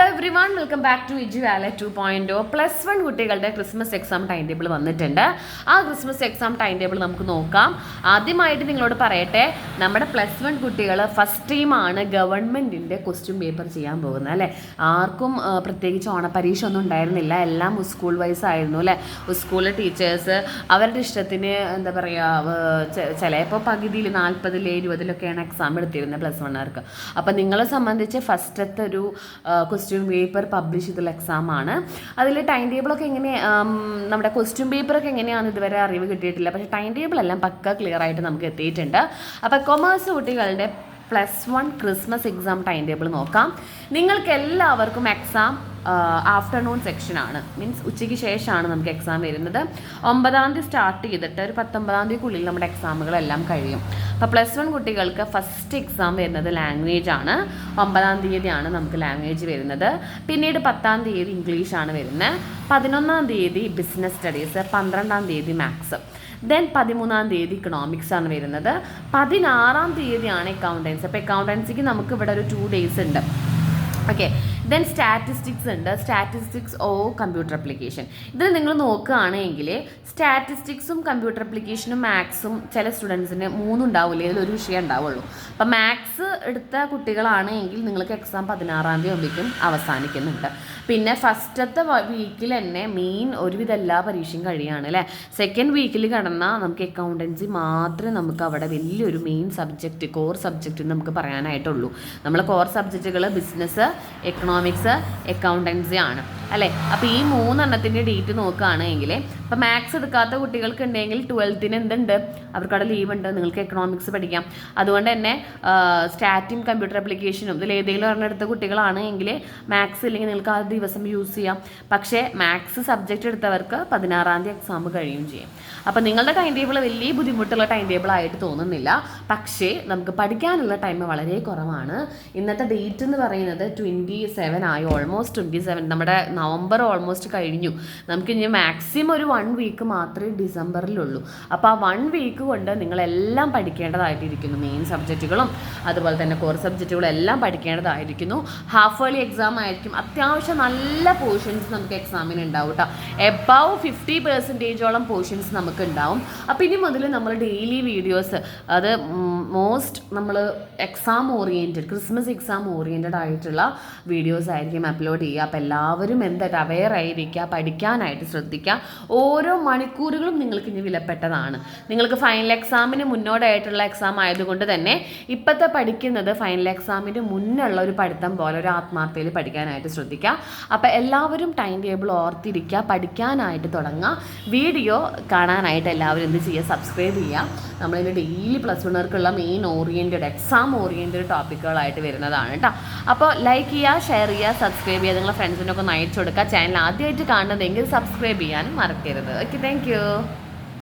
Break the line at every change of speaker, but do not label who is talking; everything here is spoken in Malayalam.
Hello everyone, welcome back to ഇജു വാലെ 2.0. +1 കുട്ടികളുടെ ക്രിസ്മസ് എക്സാം ടൈം ടേബിൾ വന്നിട്ടുണ്ട്. ആ ക്രിസ്മസ് എക്സാം ടൈം ടേബിൾ നമുക്ക് നോക്കാം. ആദ്യമായിട്ട് നിങ്ങളോട് പറയട്ടെ, നമ്മുടെ +1 കുട്ടികൾ ഫസ്റ്റ് ടൈമാണ് ഗവൺമെൻറ്റിൻ്റെ ക്വസ്റ്റ്യൻ പേപ്പർ ചെയ്യാൻ പോകുന്നത് അല്ലേ. ആർക്കും പ്രത്യേകിച്ച് ഓണപരീക്ഷ ഒന്നും ഉണ്ടായിരുന്നില്ല, എല്ലാം സ്കൂൾ വൈസ് ആയിരുന്നു അല്ലേ. സ്കൂളിലെ ടീച്ചേഴ്സ് അവരുടെ ഇഷ്ടത്തിന് എന്താ പറയുക, ചിലപ്പോൾ പകുതിയിൽ 40-ൽ 20-ലൊക്കെയാണ് എക്സാം എടുത്തിരുന്നത് +1-കാർക്ക്. അപ്പോൾ നിങ്ങളെ സംബന്ധിച്ച് ഫസ്റ്റത്തെ ഒരു ക്വസ്റ്റ്യൻ പേപ്പർ പബ്ലിഷ് ചെയ്തുള്ള എക്സാമാണ്. അതിൽ ടൈം ടേബിളൊക്കെ നമ്മുടെ ക്വസ്റ്റ്യൻ പേപ്പറൊക്കെ എങ്ങനെയാണ് ഇതുവരെ അറിവ് കിട്ടിയിട്ടില്ല. പക്ഷേ ടൈം ടേബിൾ എല്ലാം പക്ക ക്ലിയർ ആയിട്ട് നമുക്ക് എത്തിയിട്ടുണ്ട്. അപ്പോൾ കൊമേഴ്സ് കുട്ടികളുടെ +1 ക്രിസ്മസ് എക്സാം ടൈം ടേബിൾ നോക്കാം. നിങ്ങൾക്ക് എല്ലാവർക്കും എക്സാം ആഫ്റ്റർനൂൺ സെക്ഷനാണ്, മീൻസ് ഉച്ചയ്ക്ക് ശേഷമാണ് നമുക്ക് എക്സാം വരുന്നത്. 9-ാം തീയതി സ്റ്റാർട്ട് ചെയ്തിട്ട് ഒരു 19-ാം തീയതിക്കുള്ളിൽ നമ്മുടെ എക്സാമുകളെല്ലാം കഴിയും. അപ്പോൾ +1 കുട്ടികൾക്ക് ഫസ്റ്റ് എക്സാം വരുന്നത് ലാംഗ്വേജ് ആണ്. 9-ാം തീയതിയാണ് നമുക്ക് ലാംഗ്വേജ് വരുന്നത്. പിന്നീട് 10-ാം തീയതി ഇംഗ്ലീഷാണ് വരുന്നത്. 11-ാം തീയതി ബിസിനസ് സ്റ്റഡീസ്, 12-ാം തീയതി മാത്സ്, ദെൻ 13-ാം തീയതി ഇക്കണോമിക്സ് ആണ് വരുന്നത്. 16-ാം തീയതിയാണ് അക്കൗണ്ടൻസി. അപ്പോൾ അക്കൗണ്ടൻസിക്ക് നമുക്ക് ഇവിടെ ഒരു 2 days ഉണ്ട്. ഓക്കെ, ദെൻ സ്റ്റാറ്റിസ്റ്റിക്സ് ഉണ്ട്. Statistics computer application. ഇതിൽ നിങ്ങൾ നോക്കുകയാണെങ്കിൽ സ്റ്റാറ്റിസ്റ്റിക്സും കമ്പ്യൂട്ടർ അപ്ലിക്കേഷനും മാത്സും ചില സ്റ്റുഡൻസിന് 3 ഉണ്ടാവില്ല, ഇതിലൊരു വിഷയം ഉണ്ടാവുള്ളൂ. അപ്പം മാത്സ് എടുത്ത കുട്ടികളാണെങ്കിൽ നിങ്ങൾക്ക് എക്സാം 16-ാം തീയതി ആകുമ്പോഴേക്കും അവസാനിക്കുന്നുണ്ട്. പിന്നെ ഫസ്റ്റത്തെ വീക്കിൽ തന്നെ മെയിൻ ഒരുവിധം എല്ലാ പരീക്ഷയും കഴിയുകയാണ് അല്ലേ. സെക്കൻഡ് വീക്കിൽ കടന്നാൽ നമുക്ക് അക്കൗണ്ടൻസി മാത്രമേ നമുക്ക് അവിടെ വലിയൊരു മെയിൻ സബ്ജക്റ്റ്, കോർ സബ്ജക്റ്റ് നമുക്ക് പറയാനായിട്ടുള്ളൂ. നമ്മൾ കോർ സബ്ജക്റ്റുകൾ ബിസിനസ്, എക്കണോമിക്സ്, അക്കൗണ്ടൻസി ആണ് അല്ലേ. അപ്പോൾ ഈ 3 എണ്ണത്തിൻ്റെ ഡേറ്റ് നോക്കുകയാണെങ്കിൽ ഇപ്പോൾ മാത്സ് എടുക്കാത്ത കുട്ടികൾക്ക് ഉണ്ടെങ്കിൽ 12-ന് എന്തുണ്ട്, അവർക്കവിടെ ലീവ് ഉണ്ട്, നിങ്ങൾക്ക് എക്കണോമിക്സ് പഠിക്കാം. അതുകൊണ്ട് തന്നെ സ്റ്റാറ്റും കമ്പ്യൂട്ടർ ആപ്ലിക്കേഷനും ഇതിൽ ഏതെങ്കിലും ഒരെണ്ണം എടുത്ത കുട്ടികളാണെങ്കിൽ മാത്സ് ഇല്ലെങ്കിൽ നിങ്ങൾക്ക് ആ ദിവസം യൂസ് ചെയ്യാം. പക്ഷേ മാത്സ് സബ്ജക്റ്റ് എടുത്തവർക്ക് 16-ാം തീയതി എക്സാം കഴിയുകയും ചെയ്യും. അപ്പോൾ നിങ്ങളുടെ ടൈം ടേബിൾ വലിയ ബുദ്ധിമുട്ടുള്ള ടൈം ടേബിൾ ആയിട്ട് തോന്നുന്നില്ല. പക്ഷേ നമുക്ക് പഠിക്കാനുള്ള ടൈം വളരെ കുറവാണ്. ഇന്നത്തെ ഡേറ്റ് എന്ന് പറയുന്നത് 27 ആയി, ഓൾമോസ്റ്റ് 27. നമ്മുടെ നവംബർ ഓൾമോസ്റ്റ് കഴിഞ്ഞു. നമുക്കിനി മാക്സിമം ഒരു 1 വീക്ക് മാത്രമേ ഡിസംബറിലുള്ളൂ. അപ്പോൾ ആ 1 വീക്ക് കൊണ്ട് നിങ്ങളെല്ലാം പഠിക്കേണ്ടതായിട്ടിരിക്കുന്നു. മെയിൻ സബ്ജക്റ്റുകളും അതുപോലെ തന്നെ കോർ സബ്ജക്റ്റുകളും എല്ലാം പഠിക്കേണ്ടതായിരിക്കുന്നു. ഹാഫ് ഏർലി എക്സാം ആയിരിക്കും. അത്യാവശ്യം നല്ല പോർഷൻസ് നമുക്ക് എക്സാമിന് ഉണ്ടാവും കേട്ടോ. എബവ് 50% പോർഷൻസ് നമുക്ക് ഉണ്ടാവും. അപ്പോൾ ഇനി മുതൽ നമ്മൾ ഡെയിലി വീഡിയോസ്, അത് മോസ്റ്റ് നമ്മൾ exam oriented, Christmas exam oriented ആയിട്ടുള്ള വീഡിയോസ് ആയിരിക്കും അപ്ലോഡ് ചെയ്യുക. അപ്പോൾ എല്ലാവരും എന്തായിട്ട് അവെയർ ആയിരിക്കുക, പഠിക്കാനായിട്ട് ശ്രദ്ധിക്കുക. ഓരോ മണിക്കൂറുകളും നിങ്ങൾക്ക് ഇനി വിലപ്പെട്ടതാണ്. നിങ്ങൾക്ക് ഫൈനൽ എക്സാമിന് മുന്നോടിയായിട്ടുള്ള എക്സാം ആയതുകൊണ്ട് തന്നെ ഇപ്പോഴത്തെ പഠിക്കുന്നത് ഫൈനൽ എക്സാമിന് മുന്നുള്ള ഒരു പഠിത്തം പോലെ ഒരു ആത്മാർത്ഥതയിൽ പഠിക്കാനായിട്ട് ശ്രദ്ധിക്കുക. അപ്പോൾ എല്ലാവരും ടൈം ടേബിൾ ഓർത്തിരിക്കുക, പഠിക്കാനായിട്ട് തുടങ്ങുക. വീഡിയോ കാണാനായിട്ട് എല്ലാവരും എന്ത് ചെയ്യുക, സബ്സ്ക്രൈബ് ചെയ്യുക. നമ്മളിതിൽ ഡെയിലി +1-കാർക്കുള്ള മെയിൻ ഓറിയൻറ്റഡ്, എക്സാം ഓറിയൻറ്റഡ് ടോപ്പിക്കുകളായിട്ട് വരുന്നതാണ് കേട്ടോ. അപ്പോൾ ലൈക്ക് ചെയ്യുക, ഷെയർ ചെയ്യുക, സബ്സ്ക്രൈബ് ചെയ്യുക, നിങ്ങളുടെ ഫ്രണ്ട്സിനൊക്കെ ഒന്ന് അയച്ചു കൊടുക്കുക. ചാനൽ ആദ്യമായിട്ട് കാണുന്നതെങ്കിൽ സബ്സ്ക്രൈബ് ചെയ്യാനും മറക്കരുത്. Okay, thank you.